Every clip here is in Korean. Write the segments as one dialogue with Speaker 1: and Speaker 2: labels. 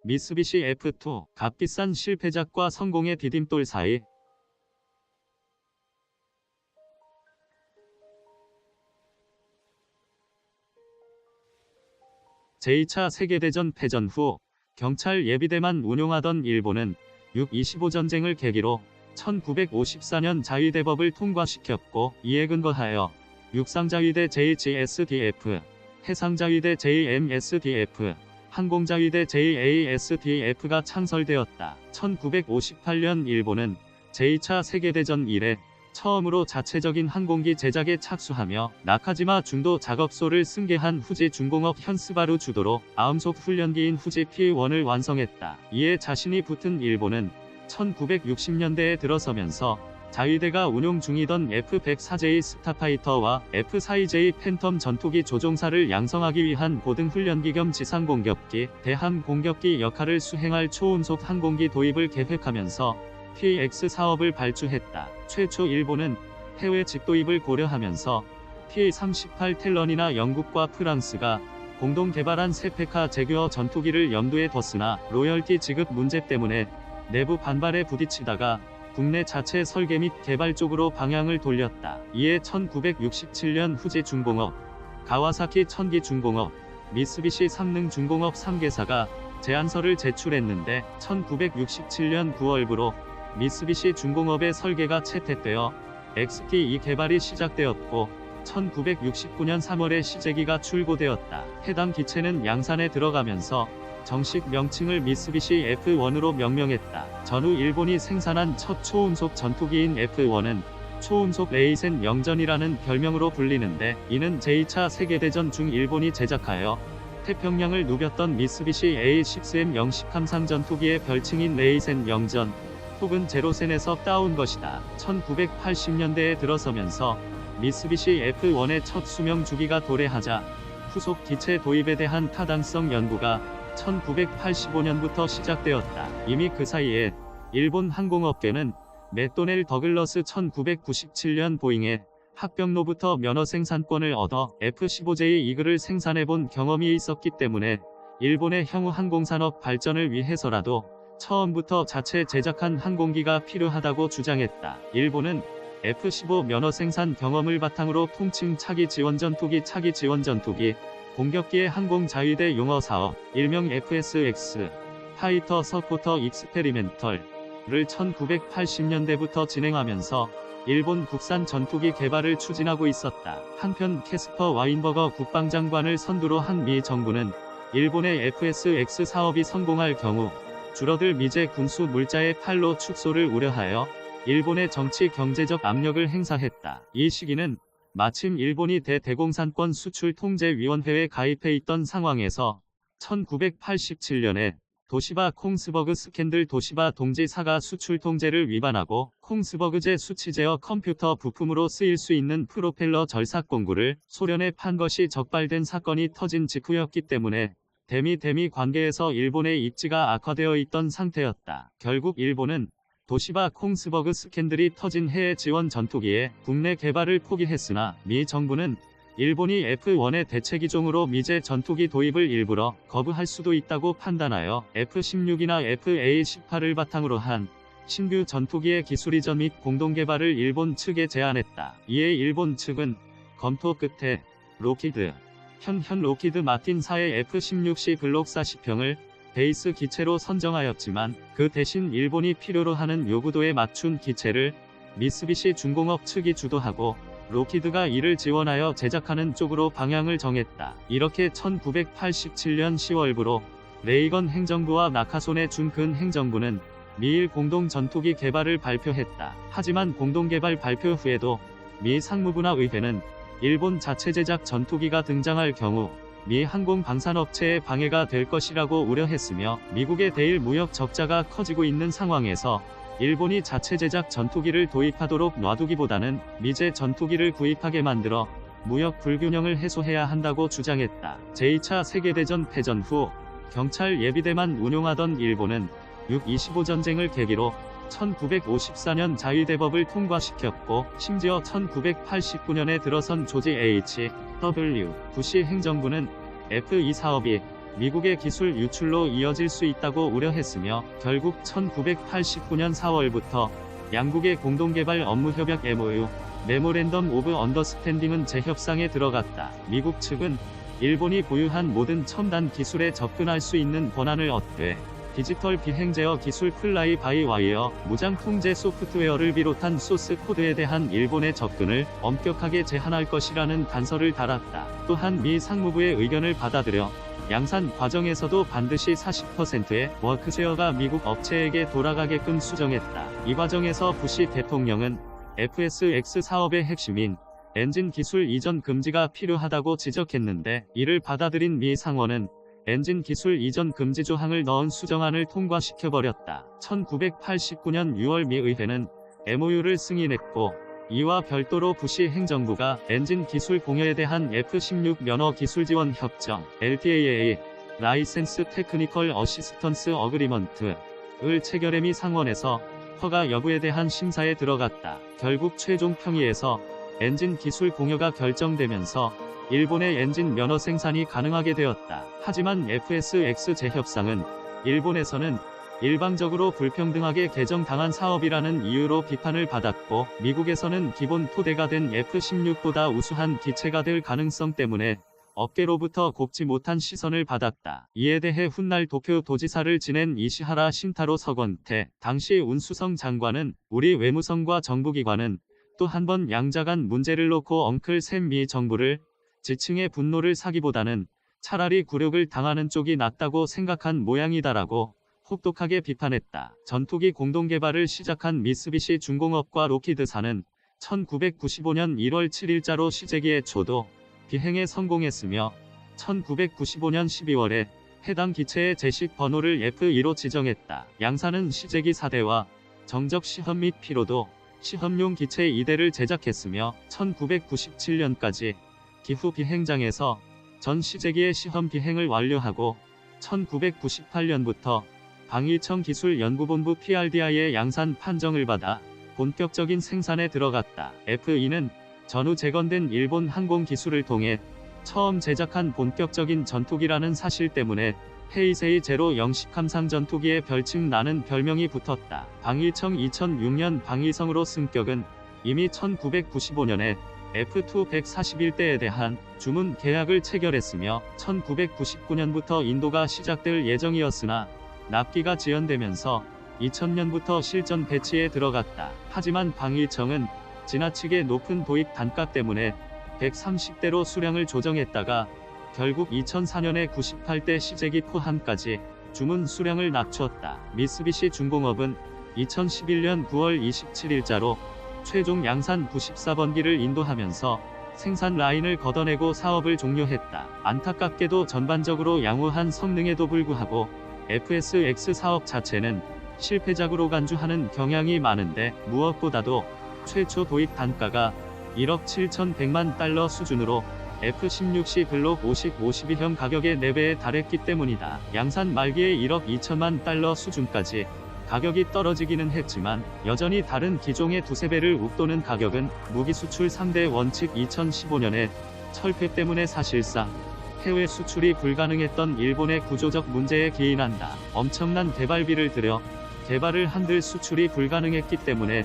Speaker 1: 미쓰비시 F2 값비싼 실패작과 성공의 디딤돌 사이. 제2차 세계대전 패전 후 경찰 예비대만 운용하던 일본은 6.25 전쟁을 계기로 1954년 자위대법을 통과시켰고, 이에 근거하여 육상자위대 JGSDF, 해상자위대 JMSDF, 항공자위대 JASDF가 창설되었다. 1958년 일본은 제2차 세계대전 이래 처음으로 자체적인 항공기 제작에 착수하며 나카지마 중도 작업소를 승계한 후지 중공업 현스바루 주도로 아음속 훈련기인 후지 P1을 완성했다. 이에 자신이 붙은 일본은 1960년대에 들어서면서 자위대가 운용 중이던 F-104J 스타파이터와 F-42J 팬텀 전투기 조종사를 양성하기 위한 고등훈련기 겸 지상공격기, 대함공격기 역할을 수행할 초음속 항공기 도입을 계획하면서 PX 사업을 발주했다. 최초 일본은 해외 직도입을 고려하면서 P-38 텔런이나 영국과 프랑스가 공동 개발한 세페카 제규어 전투기를 염두에 뒀으나 로열티 지급 문제 때문에 내부 반발에 부딪히다가 국내 자체 설계 및 개발 쪽으로 방향을 돌렸다. 이에 1967년 후지 중공업, 가와사키 천기 중공업, 미쓰비시 삼능 중공업 3개사가 제안서를 제출했는데 1967년 9월부로 미쓰비시 중공업의 설계가 채택되어 XT2 개발이 시작되었고 1969년 3월에 시제기가 출고되었다. 해당 기체는 양산에 들어가면서 정식 명칭을 미쓰비시 F1으로 명명했다. 전후 일본이 생산한 첫 초음속 전투기인 F1은 초음속 레이센 영전이라는 별명으로 불리는데, 이는 제2차 세계대전 중 일본이 제작하여 태평양을 누볐던 미쓰비시 A6M 영식 함상 전투기의 별칭인 레이센 영전 혹은 제로센에서 따온 것이다. 1980년대에 들어서면서 미쓰비시 F1의 첫 수명 주기가 도래하자 후속 기체 도입에 대한 타당성 연구가 1985년부터 시작되었다. 이미 그 사이에 일본 항공업계는 맥도넬 더글러스 1997년 보잉의 합병로부터 면허 생산권을 얻어 F-15J 이글을 생산해본 경험이 있었기 때문에 일본의 향후 항공산업 발전을 위해서라도 처음부터 자체 제작한 항공기가 필요하다고 주장했다. 일본은 F-15 면허 생산 경험을 바탕으로 통칭 차기 지원 전투기, 공격기의 항공자위대 용어 사업, 일명 FSX, 파이터 서포터 익스페리멘털을 1980년대부터 진행하면서 일본 국산 전투기 개발을 추진하고 있었다. 한편 캐스퍼 와인버거 국방장관을 선두로 한 미 정부는 일본의 FSX 사업이 성공할 경우 줄어들 미제 군수 물자의 팔로 축소를 우려하여 일본의 정치 경제적 압력을 행사했다. 이 시기는 마침 일본이 대공산권 수출통제위원회에 가입해 있던 상황에서 1987년에 도시바 콩스버그 스캔들 도시바 동지 사가 수출 통제를 위반하고 콩스버그제 수치제어 컴퓨터 부품으로 쓰일 수 있는 프로펠러 절삭 공구를 소련에 판 것이 적발된 사건이 터진 직후였기 때문에 대미 관계에서 일본의 입지가 악화되어 있던 상태였다. 결국 일본은 도시바 콩스버그 스캔들이 터진 해외 지원 전투기의 국내 개발을 포기했으나 미 정부는 일본이 F1의 대체기종으로 미제 전투기 도입을 일부러 거부할 수도 있다고 판단하여 F-16이나 FA-18을 바탕으로 한 신규 전투기의 기술 이전 및 공동개발을 일본 측에 제안했다. 이에 일본 측은 검토 끝에 로키드, 현 로키드 마틴사의 F-16C 블록 40평을 베이스 기체로 선정하였지만 그 대신 일본이 필요로 하는 요구도에 맞춘 기체를 미쓰비시 중공업 측이 주도하고 로키드가 이를 지원하여 제작하는 쪽으로 방향을 정했다. 이렇게 1987년 10월부로 레이건 행정부와 나카소네 중근 행정부는 미일 공동 전투기 개발을 발표했다. 하지만 공동개발 발표 후에도 미 상무부나 의회는 일본 자체 제작 전투기가 등장할 경우 미 항공방산업체에 방해가 될 것이라고 우려했으며, 미국의 대일 무역 적자가 커지고 있는 상황에서 일본이 자체 제작 전투기를 도입하도록 놔두기보다는 미제 전투기를 구입하게 만들어 무역 불균형을 해소해야 한다고 주장했다. 제2차 세계대전 패전 후 경찰 예비대만 운용하던 일본은 6.25 전쟁을 계기로 1954년 자위대법을 통과시켰고, 심지어 1989년에 들어선 조지 H.W. 부시 행정부는 F2 사업이 미국의 기술 유출로 이어질 수 있다고 우려했으며 결국 1989년 4월부터 양국의 공동개발 업무협약 MOU 메모랜덤 오브 언더스탠딩은 재협상에 들어갔다. 미국 측은 일본이 보유한 모든 첨단 기술에 접근할 수 있는 권한을 얻되 디지털 비행 제어 기술 플라이 바이 와이어, 무장 통제 소프트웨어를 비롯한 소스 코드에 대한 일본의 접근을 엄격하게 제한할 것이라는 단서를 달았다. 또한 미 상무부의 의견을 받아들여 양산 과정에서도 반드시 40%의 워크쉐어가 미국 업체에게 돌아가게끔 수정했다. 이 과정에서 부시 대통령은 FSX 사업의 핵심인 엔진 기술 이전 금지가 필요하다고 지적했는데 이를 받아들인 미 상원은 엔진 기술 이전 금지 조항을 넣은 수정안을 통과시켜버렸다. 1989년 6월 미 의회는 MOU를 승인했고 이와 별도로 부시 행정부가 엔진 기술 공여에 대한 F-16 면허 기술 지원 협정 LTAA 라이센스 테크니컬 어시스턴스 어그리먼트를 체결해 미 상원에서 허가 여부에 대한 심사에 들어갔다. 결국 최종 평의에서 엔진 기술 공여가 결정되면서 일본의 엔진 면허 생산이 가능하게 되었다. 하지만 FSX 재협상은 일본에서는 일방적으로 불평등하게 개정당한 사업이라는 이유로 비판을 받았고 미국에서는 기본 토대가 된 F-16보다 우수한 기체가 될 가능성 때문에 업계로부터 곱지 못한 시선을 받았다. 이에 대해 훗날 도쿄 도지사를 지낸 이시하라 신타로 서건태 당시 운수성 장관은 우리 외무성과 정부기관은 또 한 번 양자간 문제를 놓고 엉클 샘 미 정부를 지층의 분노를 사기보다는 차라리 굴욕을 당하는 쪽이 낫다고 생각한 모양이다라고 혹독하게 비판했다. 전투기 공동개발을 시작한 미쓰비시 중공업과 로키드사는 1995년 1월 7일자로 시제기의 초도 비행에 성공했으며 1995년 12월에 해당 기체의 제식 번호를 F2로 지정했다. 양사는 시제기 4대와 정적 시험 및 피로도 시험용 기체 2대를 제작했으며 1997년까지 기후 비행장에서 전 시제기의 시험 비행을 완료하고 1998년부터 방위청 기술연구본부 PRDI의 양산 판정을 받아 본격적인 생산에 들어갔다. F2는 전후 재건된 일본 항공 기술을 통해 처음 제작한 본격적인 전투기라는 사실 때문에 헤이세이 제로 영식 함상 전투기의 별칭 나는 별명이 붙었다. 방위청 2006년 방위성으로 승격은 이미 1995년에 F2 141대에 대한 주문 계약을 체결했으며 1999년부터 인도가 시작될 예정이었으나 납기가 지연되면서 2000년부터 실전 배치에 들어갔다. 하지만 방위청은 지나치게 높은 도입 단가 때문에 130대로 수량을 조정했다가 결국 2004년에 98대 시제기 포함까지 주문 수량을 낮추었다. 미쓰비시 중공업은 2011년 9월 27일자로 최종 양산 94번기를 인도하면서 생산 라인을 걷어내고 사업을 종료했다. 안타깝게도 전반적으로 양호한 성능에도 불구하고 FSX 사업 자체는 실패작으로 간주하는 경향이 많은데 무엇보다도 최초 도입 단가가 1억 7,100만 달러 수준으로 F-16C 블록 50-52형 가격의 4배에 달했기 때문이다. 양산 말기에 1억 2천만 달러 수준까지 가격이 떨어지기는 했지만 여전히 다른 기종의 2~3배를 웃도는 가격은 무기 수출 상대 원칙 2015년에 철폐 때문에 사실상 해외 수출이 불가능했던 일본의 구조적 문제에 기인한다. 엄청난 개발비를 들여 개발을 한들 수출이 불가능했기 때문에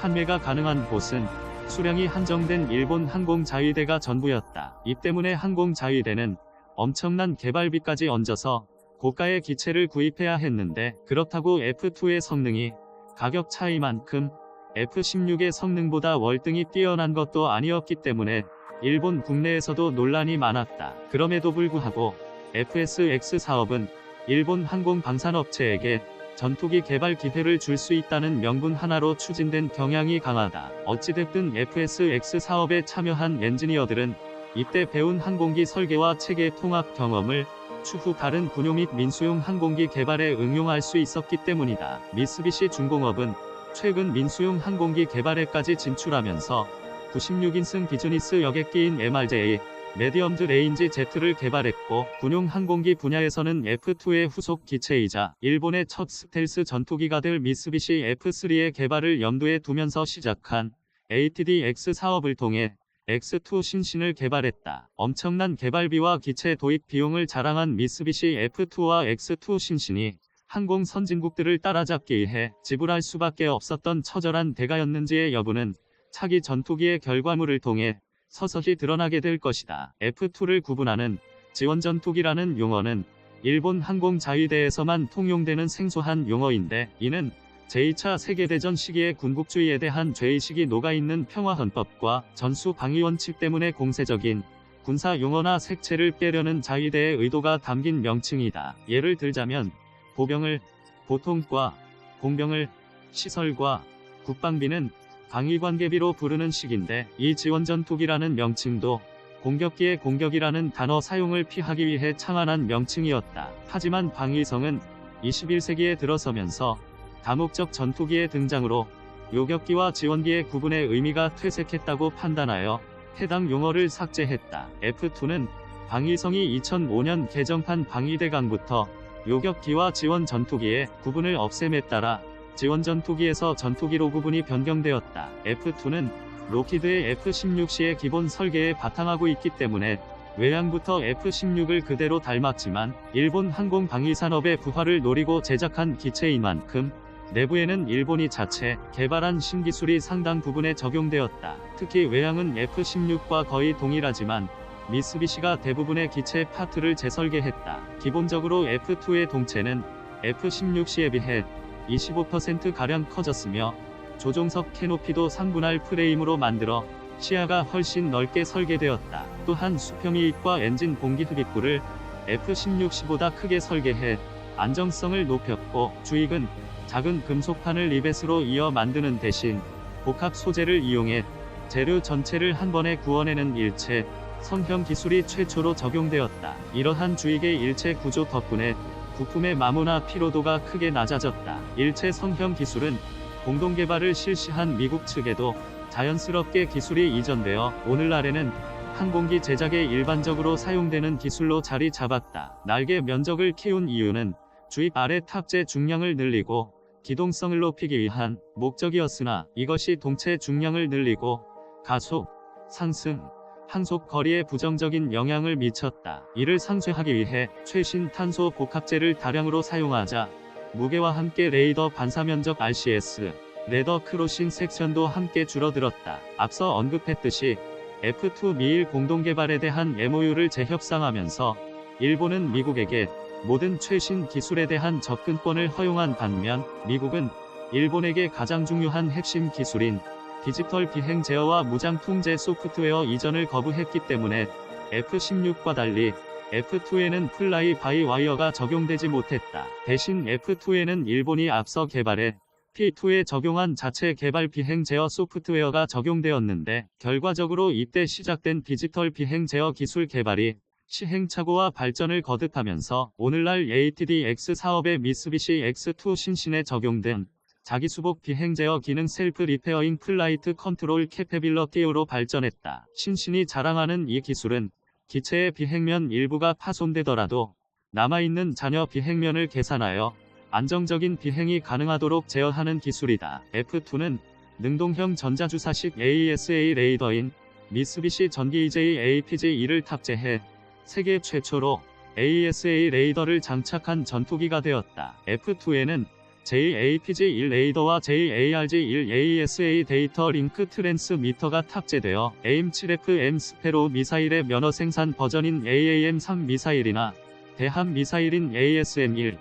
Speaker 1: 판매가 가능한 곳은 수량이 한정된 일본 항공자위대가 전부였다. 이 때문에 항공자위대는 엄청난 개발비까지 얹어서 고가의 기체를 구입해야 했는데 그렇다고 F2의 성능이 가격 차이만큼 F-16의 성능보다 월등히 뛰어난 것도 아니었기 때문에 일본 국내에서도 논란이 많았다. 그럼에도 불구하고 FSX 사업은 일본 항공방산업체에게 전투기 개발 기회를 줄 수 있다는 명분 하나로 추진된 경향이 강하다. 어찌됐든 FSX 사업에 참여한 엔지니어들은 이때 배운 항공기 설계와 체계 통합 경험을 추후 다른 군용 및 민수용 항공기 개발에 응용할 수 있었기 때문이다. 미쓰비시 중공업은 최근 민수용 항공기 개발에까지 진출하면서 96인승 비즈니스 여객기인 MRJ 메디엄드 레인지 Z를 개발했고 군용 항공기 분야에서는 F2의 후속 기체이자 일본의 첫 스텔스 전투기가 될 미쓰비시 F3의 개발을 염두에 두면서 시작한 ATDX 사업을 통해 X2 신신을 개발했다. 엄청난 개발비와 기체 도입 비용을 자랑한 미쓰비시 F2와 X2 신신이 항공 선진국들을 따라잡기 위해 지불할 수밖에 없었던 처절한 대가였는지의 여부는 차기 전투기의 결과물을 통해 서서히 드러나게 될 것이다. F2를 구분하는 지원 전투기라는 용어는 일본 항공자위대에서만 통용되는 생소한 용어인데, 이는 제2차 세계대전 시기의 군국주의에 대한 죄의식이 녹아있는 평화헌법과 전수방위원칙 때문에 공세적인 군사 용어나 색채를 빼려는 자위대의 의도가 담긴 명칭이다. 예를 들자면 보병을 보통과, 공병을 시설과, 국방비는 방위관계비로 부르는 식인데, 이 지원전투기라는 명칭도 공격기의 공격이라는 단어 사용을 피하기 위해 창안한 명칭이었다. 하지만 방위성은 21세기에 들어서면서 다목적 전투기의 등장으로 요격기와 지원기의 구분의 의미가 퇴색했다고 판단하여 해당 용어를 삭제했다. F2는 방위성이 2005년 개정판 방위대강부터 요격기와 지원 전투기의 구분을 없앰에 따라 지원 전투기에서 전투기로 구분이 변경되었다. F2는 로키드의 F-16C의 기본 설계에 바탕하고 있기 때문에 외양부터 F-16을 그대로 닮았지만 일본 항공방위산업의 부활을 노리고 제작한 기체인 만큼 내부에는 일본이 자체 개발한 신기술이 상당 부분에 적용되었다. 특히 외양은 F-16과 거의 동일하지만 미쓰비시가 대부분의 기체 파트를 재설계했다. 기본적으로 F2의 동체는 F-16C에 비해 25%가량 커졌으며 조종석 캐노피도 3분할 프레임으로 만들어 시야가 훨씬 넓게 설계되었다. 또한 수평이익과 엔진 공기 흡입구를 F-16C보다 크게 설계해 안정성을 높였고, 주익은 작은 금속판을 리벳으로 이어 만드는 대신 복합 소재를 이용해 재료 전체를 한 번에 구워내는 일체 성형 기술이 최초로 적용되었다. 이러한 주익의 일체 구조 덕분에 부품의 마모나 피로도가 크게 낮아졌다. 일체 성형 기술은 공동 개발을 실시한 미국 측에도 자연스럽게 기술이 이전되어 오늘날에는 항공기 제작에 일반적으로 사용되는 기술로 자리 잡았다. 날개 면적을 키운 이유는 주입 아래 탑재 중량을 늘리고 기동성을 높이기 위한 목적이었으나, 이것이 동체 중량을 늘리고 가속, 상승, 항속 거리에 부정적인 영향을 미쳤다. 이를 상쇄하기 위해 최신 탄소 복합재를 다량으로 사용하자 무게와 함께 레이더 반사면적 RCS, 레더 크로싱 섹션도 함께 줄어들었다. 앞서 언급했듯이 F2 미일 공동개발에 대한 MOU를 재협상하면서 일본은 미국에게 모든 최신 기술에 대한 접근권을 허용한 반면, 미국은 일본에게 가장 중요한 핵심 기술인 디지털 비행 제어와 무장 통제 소프트웨어 이전을 거부했기 때문에 F-16과 달리 F2에는 플라이 바이 와이어가 적용되지 못했다. 대신 F2에는 일본이 앞서 개발해 P2에 적용한 자체 개발 비행 제어 소프트웨어가 적용되었는데, 결과적으로 이때 시작된 디지털 비행 제어 기술 개발이 시행착오와 발전을 거듭하면서 오늘날 ATDX 사업의 미쓰비시 X2 신신에 적용된 자기수복 비행 제어 기능 셀프 리페어잉 플라이트 컨트롤 캐패빌러티로 발전했다. 신신이 자랑하는 이 기술은 기체의 비행면 일부가 파손되더라도 남아있는 잔여 비행면을 계산하여 안정적인 비행이 가능하도록 제어하는 기술이다. F2는 능동형 전자주사식 AESA 레이더인 미쓰비시 전기 EJ APG-2를 탑재해 세계 최초로 AESA 레이더를 장착한 전투기가 되었다. F2에는 JAPG-1 레이더와 JARG-1 AESA 데이터 링크 트랜스미터가 탑재되어 AIM-7FM 스페로 미사일의 면허 생산 버전인 AAM-3 미사일이나 대함 미사일인 ASM-1,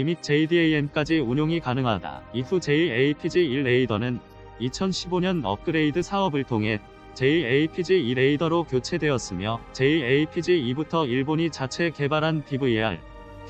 Speaker 1: 및 JDAM까지 운용이 가능하다. 이후 JAPG-1 레이더는 2015년 업그레이드 사업을 통해 JAPG-2 레이더로 교체되었으며, JAPG-2부터 일본이 자체 개발한 BVR,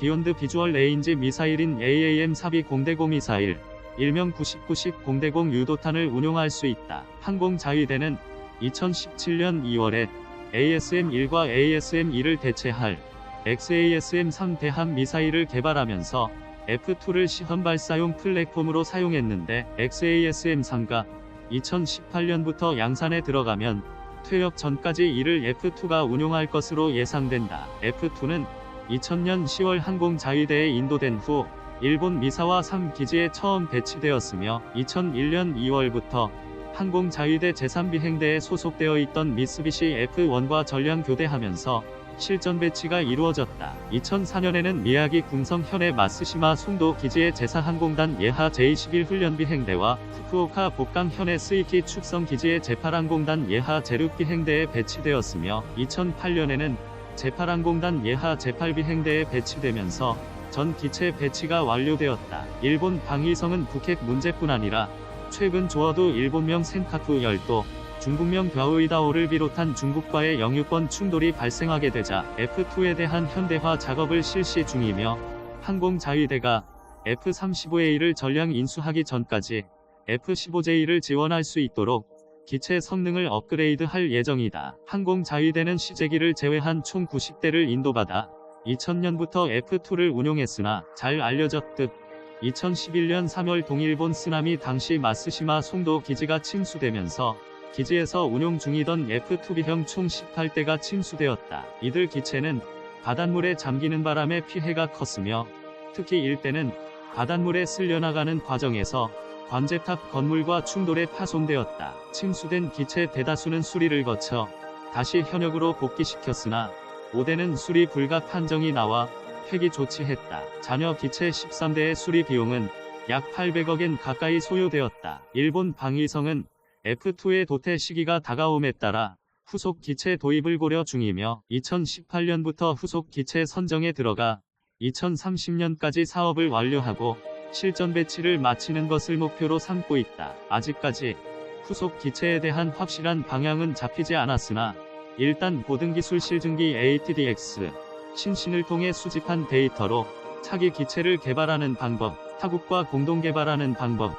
Speaker 1: 비욘드 비주얼 레인지 미사일인 AAM-4B 공대공 미사일, 일명 99식 공대공 유도탄을 운용할 수 있다. 항공자위대는 2017년 2월에 ASM-1과 ASM-2를 대체할 XASM-3 대함 미사일을 개발하면서 F2를 시험 발사용 플랫폼으로 사용했는데, XASM-3가 2018년부터 양산에 들어가면 퇴역 전까지 이를 F2가 운용할 것으로 예상된다. F2는 2000년 10월 항공자위대에 인도된 후 일본 미사와 3기지에 처음 배치되었으며 2001년 2월부터 항공자위대 제3비행대에 소속되어 있던 미쓰비시 F1과 전량 교대하면서 실전 배치가 이루어졌다. 2004년에는 미야기 궁성 현해 마쓰시마 송도 기지의 제4항공단 예하 제21 훈련비행대와 후쿠오카 복강 현해 스이키 축성 기지의 제8항공단 예하 제6비행대에 배치되었으며 2008년에는 제8항공단 예하 제8비행대에 배치되면서 전 기체 배치가 완료되었다. 일본 방위성은 북핵 문제뿐 아니라 최근 조어도 일본명 센카쿠 열도, 중국명 과우이다오를 비롯한 중국과의 영유권 충돌이 발생하게 되자 F2에 대한 현대화 작업을 실시 중이며 항공자위대가 F-35A를 전량 인수하기 전까지 F-15J를 지원할 수 있도록 기체 성능을 업그레이드할 예정이다. 항공자위대는 시제기를 제외한 총 90대를 인도받아 2000년부터 F2를 운용했으나 잘 알려졌듯 2011년 3월 동일본 쓰나미 당시 마쓰시마 송도 기지가 침수되면서 기지에서 운용 중이던 F2B형 총 18대가 침수되었다. 이들 기체는 바닷물에 잠기는 바람에 피해가 컸으며 특히 일대는 바닷물에 쓸려나가는 과정에서 관제탑 건물과 충돌에 파손되었다. 침수된 기체 대다수는 수리를 거쳐 다시 현역으로 복귀시켰으나 5대는 수리 불가 판정이 나와 폐기 조치했다. 잔여 기체 13대의 수리 비용은 약 800억엔 가까이 소요되었다. 일본 방위성은 F2의 도태 시기가 다가옴에 따라 후속 기체 도입을 고려 중이며 2018년부터 후속 기체 선정에 들어가 2030년까지 사업을 완료하고 실전 배치를 마치는 것을 목표로 삼고 있다. 아직까지 후속 기체에 대한 확실한 방향은 잡히지 않았으나 일단 고등기술 실증기 ATDX 신신을 통해 수집한 데이터로 차기 기체를 개발하는 방법, 타국과 공동 개발하는 방법,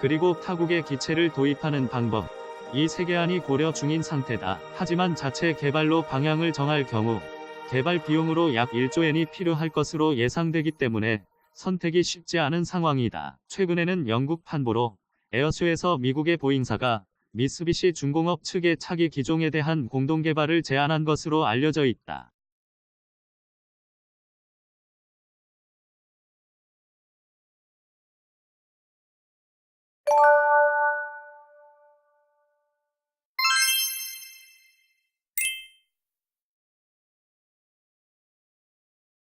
Speaker 1: 그리고 타국의 기체를 도입하는 방법, 이 세 개안이 고려 중인 상태다. 하지만 자체 개발로 방향을 정할 경우 개발 비용으로 약 1조엔이 필요할 것으로 예상되기 때문에 선택이 쉽지 않은 상황이다. 최근에는 영국 판보로 에어쇼에서 미국의 보잉사가 미쓰비시 중공업 측의 차기 기종에 대한 공동 개발을 제안한 것으로 알려져 있다.